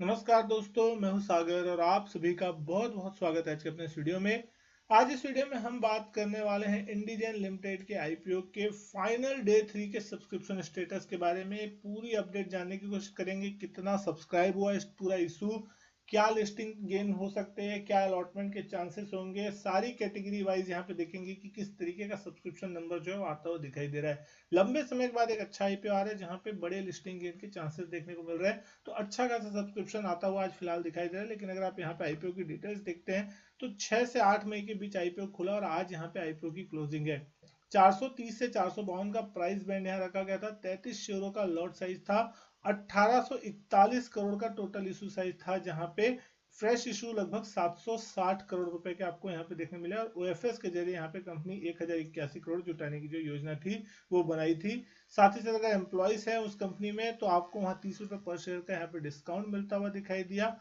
नमस्कार दोस्तों, मैं हूं सागर और आप सभी का बहुत बहुत स्वागत है आज के अपने इस वीडियो में। आज इस वीडियो में हम बात करने वाले हैं इंडिजेन लिमिटेड के आईपीओ के फाइनल डे 3 के सब्सक्रिप्शन स्टेटस के बारे में पूरी अपडेट जानने की कोशिश करेंगे। कितना सब्सक्राइब हुआ इस पूरा इशू, क्या लिस्टिंग गेन हो सकते हैं, क्या अलॉटमेंट के चांसेस होंगे, सारी कैटेगरी वाइज यहाँ पे देखेंगे कि किस तरीके का सब्सक्रिप्शन नंबर जो है वो आता हुआ दिखाई दे रहा है। लंबे समय के बाद एक अच्छा आईपीओ आ रहा है जहाँ पे बड़े लिस्टिंग गेन के चांसेस देखने को मिल रहे हैं। तो अच्छा खासा सब्सक्रिप्शन आता हुआ आज फिलहाल दिखाई दे रहा है। लेकिन अगर आप यहाँ पे आईपीओ की डिटेल्स देखते हैं तो 6 से 8 मई के बीच आईपीओ खुला और आज यहाँ पे आईपीओ की क्लोजिंग है। 430 से 452 का प्राइस बैंड यहाँ रखा गया था। 33 शेयरों का लॉट साइज था। 1841 करोड़ का टोटल इशू साइज था, जहां पे फ्रेश इशू लगभग 760 करोड़ रुपए के आपको यहाँ पे देखने मिले और ओएफएस के जरिए यहाँ पे कंपनी 1081 करोड़ जुटाने की जो योजना थी वो बनाई थी। साथ ही साथ अगर एम्प्लॉइज है उस कंपनी में तो आपको वहां 30 रुपए पर शेयर का यहाँ पे डिस्काउंट मिलता हुआ दिखाई दिया।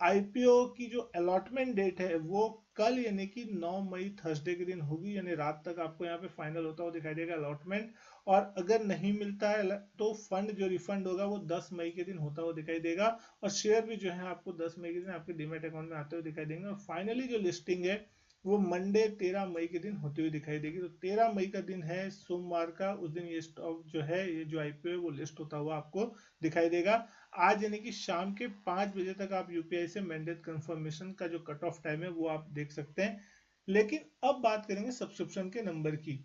आईपीओ की जो अलॉटमेंट डेट है वो कल यानी कि 9 मई थर्सडे के दिन होगी, यानी रात तक आपको यहाँ पे फाइनल होता हुआ दिखाई देगा अलॉटमेंट। और अगर नहीं मिलता है तो फंड जो रिफंड होगा वो 10 मई के दिन होता हुआ दिखाई देगा और शेयर भी जो है आपको 10 मई के दिन आपके डीमेट अकाउंट में आते हुए दिखाई देंगे। और फाइनली जो लिस्टिंग है वो मंडे 13 मई के दिन होती हुई दिखाई देगी। तो 13 मई का दिन है सोमवार का, उस दिन ये स्टॉक जो है, ये जो आईपीओ है वो लिस्ट होता हुआ आपको दिखाई देगा। आज यानी कि शाम के 5 बजे तक आप यूपीआई से मैंडेट कंफर्मेशन का जो कट ऑफ टाइम है वो आप देख सकते हैं। लेकिन अब बात करेंगे सब्सक्रिप्शन के नंबर की।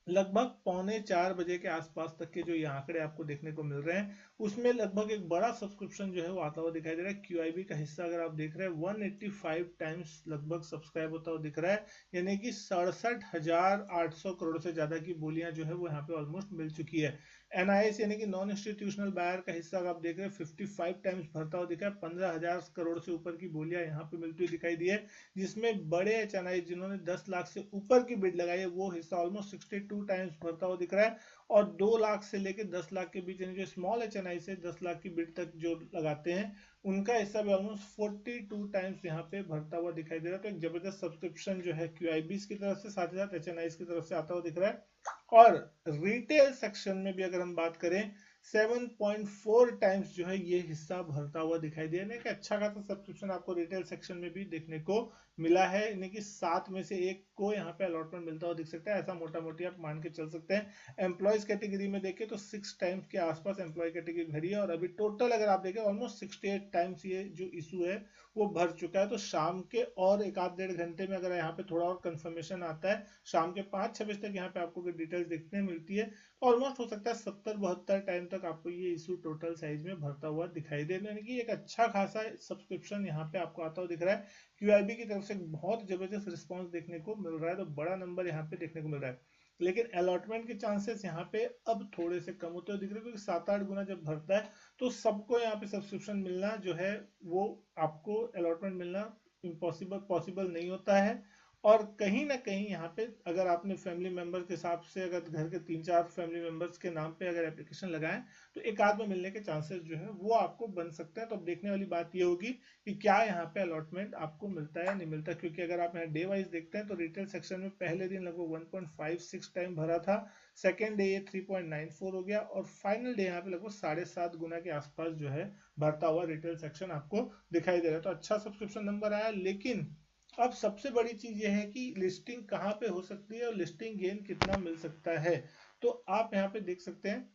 लगभग 3:45 बजे के आसपास तक के जो ये आंकड़े आपको देखने को मिल रहे हैं उसमें लगभग एक बड़ा सब्सक्रिप्शन जो है वो आता हुआ दिखाई दे रहा है। क्यूआईबी का हिस्सा अगर आप देख रहे हैं 185 टाइम्स लगभग सब्सक्राइब होता हुआ दिख रहा है, यानी कि 67,800 करोड़ से ज्यादा की बोलियां जो है वो यहाँ पे ऑलमोस्ट मिल चुकी है। एनआईएस यानी कि नॉन इंस्टीट्यूशनल बायर का हिस्सा अगर आप देख रहे हैं 55 टाइम्स भरता हुआ दिखा है। 15,000 करोड़ से ऊपर की बोलियां यहाँ पे मिलती हुई दिखाई दी है, जिसमें बड़े एचएनआई जिन्होंने 10 लाख से ऊपर की बिड लगाई है वो हिस्सा ऑलमोस्ट 62 टाइम्स भरता हुआ दिख रहा है। और 2 लाख से लेकर 10 लाख के बीच यानी जो स्मॉल एचएनआई से 10 लाख की बिड तक जो लगाते हैं उनका हिस्सा भी ऑलमोस्ट 42 टाइम्स यहाँ पे भरता हुआ दिखाई दे रहा है। तो एक जबरदस्त सब्सक्रिप्शन जो है क्यूआईबी की तरफ से साथ ही साथ एचएनआई की तरफ से आता हुआ दिख रहा है। और रिटेल सेक्शन में भी अगर हम बात करें 7.4 टाइम्स जो है ये हिस्सा भरता हुआ दिखाई दिया, यानी कि अच्छा खासा सब्सक्रिप्शन आपको रिटेल सेक्शन में भी देखने को मिला है। यानी कि 7 में से एक को यहाँ पे अलॉटमेंट मिलता हुआ दिख सकता है, ऐसा मोटा मोटी आप मान के चल सकते हैं। एम्प्लॉयज कैटेगरी में देखें तो 6 टाइम्स के आसपास एम्प्लॉय कैटेगरी भरी है और अभी टोटल अगर आप देखें ऑलमोस्ट 68 टाइम्स ये जो इशू है वो भर चुका है। तो शाम के और एक आध डेढ़ घंटे में अगर यहाँ पे थोड़ा और कंफर्मेशन आता है, शाम के 5-6 बजे तक यहाँ पे आपको डिटेल्स देखने मिलती है तो ऑलमोस्ट हो सकता है 70-72 टाइम तक आपको ये इशू टोटल साइज में भरता हुआ दिखाई दे, यानी कि एक अच्छा खासा सब्सक्रिप्शन यहाँ पे आपको आता हुआ दिख रहा है। क्यूआईबी की तरफ से बहुत जबरदस्त रिस्पांस देखने को मिल रहा है, तो बड़ा नंबर यहाँ पे देखने को मिल रहा है। लेकिन अलॉटमेंट के चांसेस यहाँ पे अब थोड़े से कम होते हुए दिख रहे हैं, क्योंकि 7-8 गुना जब भरता है तो सबको यहाँ पे सब्सक्रिप्शन मिलना जो है वो आपको अलॉटमेंट मिलना इम्पॉसिबल पॉसिबल नहीं होता है। और कहीं ना कहीं यहाँ पे अगर आपने फैमिली मेंबर के हिसाब से अगर घर के 3-4 फैमिली मेंबर्स के नाम पे अगर एप्लीकेशन लगाएं तो एक आध में मिलने के चांसेस जो है वो आपको बन सकते हैं। तो अब देखने वाली बात ये होगी कि क्या यहाँ पे अलॉटमेंट आपको मिलता है या नहीं मिलता, क्योंकि अगर आप यहाँ डे वाइज देखते हैं तो रिटेल सेक्शन में पहले दिन लगभग 1.56 टाइम भरा था, सेकेंड डे ये 3.94 हो गया और फाइनल डे यहाँ पे लगभग 7.5 गुना के आसपास जो है भरता हुआ रिटेल सेक्शन आपको दिखाई दे रहा है। तो अच्छा सब्सक्रिप्शन नंबर आया। लेकिन अब सबसे बड़ी चीज यह है कि लिस्टिंग कहाँ पे हो सकती है और लिस्टिंग गेन कितना मिल सकता है। तो आप यहाँ पे देख सकते हैं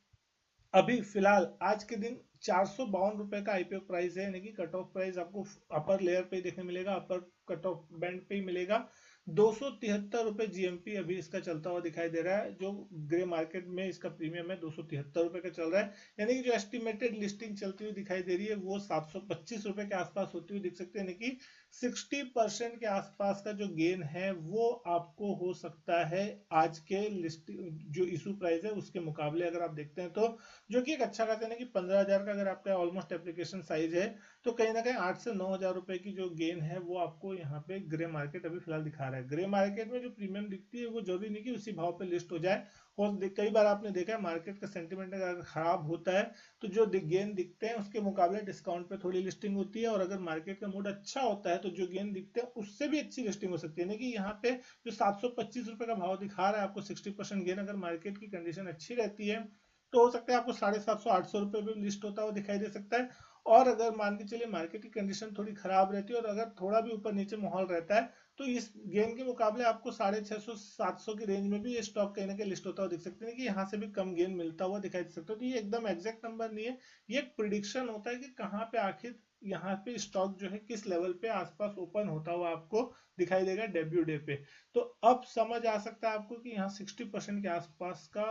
अभी फिलहाल आज के दिन 452 रुपए का आईपीओ प्राइस है, यानी कि कट ऑफ प्राइस आपको अपर लेयर पे देखने मिलेगा, अपर कट ऑफ बैंड पे ही मिलेगा। 273 रुपए जीएमपी अभी इसका चलता हुआ दिखाई दे रहा है। जो ग्रे मार्केट में इसका प्रीमियम है 273 रुपए का चल रहा है, यानी कि जो एस्टिमेटेड लिस्टिंग चलती हुई दिखाई दे रही है वो 725 रुपए के आसपास होती हुई दिख सकती है, यानी कि 60% के आसपास का जो गेन है वो आपको हो सकता है आज के लिस्टिंग जो इशू प्राइस है उसके मुकाबले अगर आप देखते हैं तो, जो कि एक अच्छा खासा है कि 15,000 का अगर आपका ऑलमोस्ट एप्लीकेशन साइज है तो कहीं ना कहीं 8 से 9,000 रुपए की जो गेन है वो आपको यहाँ पे ग्रे मार्केट अभी फिलहाल दिखा रहा है। ग्रे मार्केट में जो प्रीमियम दिखती है वो जरूरी नहीं कि उसी भाव पे लिस्ट हो जाए। कई बार आपने देखा है मार्केट का सेंटीमेंट अगर खराब होता है तो जो गेन दिखते हैं उसके मुकाबले डिस्काउंट पे थोड़ी लिस्टिंग होती है, और अगर मार्केट का मूड अच्छा होता है तो जो गेन दिखते हैं उससे भी अच्छी लिस्टिंग हो सकती है। यानी कि यहाँ पे जो 725 रुपए का भाव दिखा रहा है आपको 60% गेन, अगर मार्केट की कंडीशन अच्छी रहती है तो हो सकता है आपको 750-800 रुपए भी लिस्ट होता हुआ दिखाई दे सकता है। और अगर मान के चलिए मार्केट की कंडीशन थोड़ी खराब रहती है और अगर थोड़ा भी ऊपर नीचे माहौल रहता है तो इस गेन के मुकाबले आपको 650-700 की रेंज में भी ये स्टॉक कहीं ना कहीं लिस्ट होता हुआ दिख सकते हैं कि यहाँ से भी कम गेन मिलता हुआ दिखाई दे सकता है। तो ये एकदम एग्जैक्ट नंबर नहीं है, ये एक प्रिडिक्शन होता है कि कहाँ पे आखिर यहाँ पे स्टॉक जो है किस लेवल पे आसपास ओपन होता हुआ आपको दिखाई देगा डेब्यू डे पे। तो अब समझ आ सकता है आपको कि यहाँ 60% के आसपास का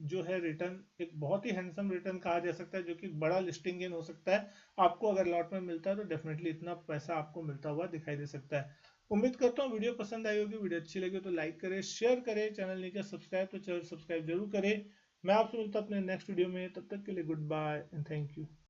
जो है रिटर्न एक बहुत ही हैंडसम रिटर्न कहा जा सकता है, जो कि बड़ा लिस्टिंग गेन हो सकता है आपको। अगर लॉट में मिलता है तो डेफिनेटली इतना पैसा आपको मिलता हुआ दिखाई दे सकता है। उम्मीद करता हूँ वीडियो पसंद आई होगी। वीडियो अच्छी लगी तो लाइक करें, शेयर करें, चैनल नहीं किया सब्सक्राइब तो चैनल सब्सक्राइब जरूर करें। मैं आपसे मिलता हूँ अपने नेक्स्ट वीडियो में, तब तक के लिए good bye and thank you.